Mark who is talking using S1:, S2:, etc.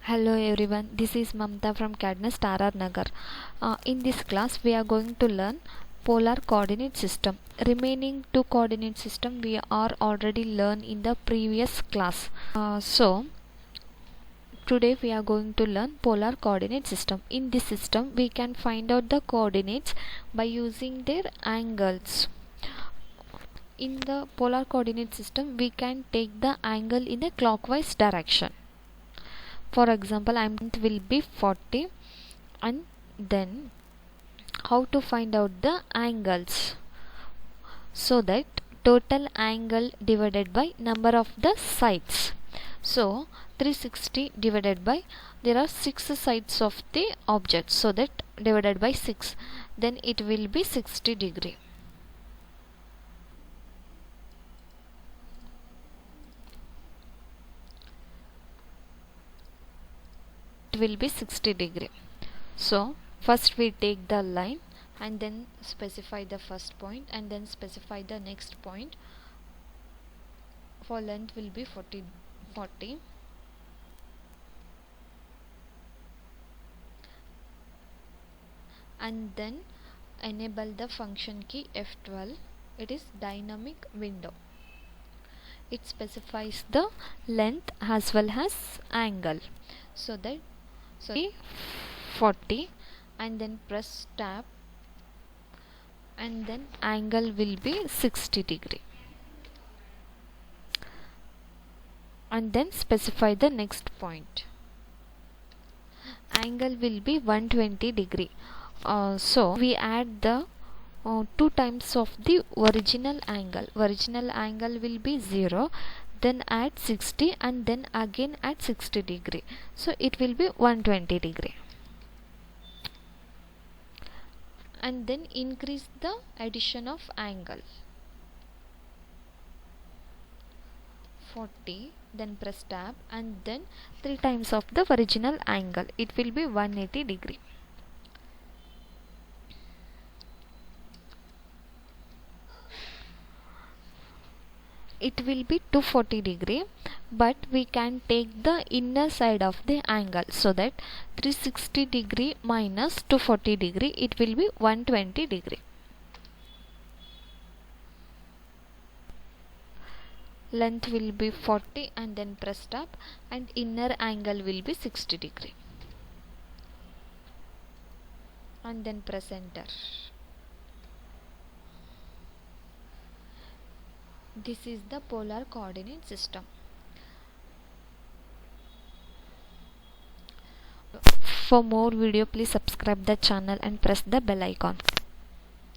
S1: Hello everyone, this is Mamta from CAD NEST Nagar. In this class we are going to learn polar coordinate system. Remaining two coordinate system we are already learned in the previous class. So today we are going to learn polar coordinate system. In this system we can find out the coordinates by using their angles. In the polar coordinate system we can take the angle in a clockwise direction. For example, it will be 40, and then how to find out the angles? So that total angle divided by number of the sides. So 360 divided by, there are 6 sides of the object, so that divided by 6, then it will be 60 degree. It will be 60 degree. So first we take the line and then specify the first point and then specify the next point. For length will be 40, and then enable the function key F12. It is dynamic window. It specifies the length as well as angle, so that 40, and then press tab, and then angle will be 60 degree, and then specify the next point. Angle will be 120 degree. So we add the 2 times of the original angle. Original angle will be 0, then add 60, and then again add 60 degree, so it will be 120 degree, and then increase the addition of angle 40, then press tab, and then 3 times of the original angle. It will be 180 degree. It will be 240 degree, but we can take the inner side of the angle, so that 360 degree minus 240 degree, it will be 120 degree. Length will be 40, and then press tab, and inner angle will be 60 degree, and then press enter. This is the polar coordinate system. For more video, please subscribe the channel and press the bell icon.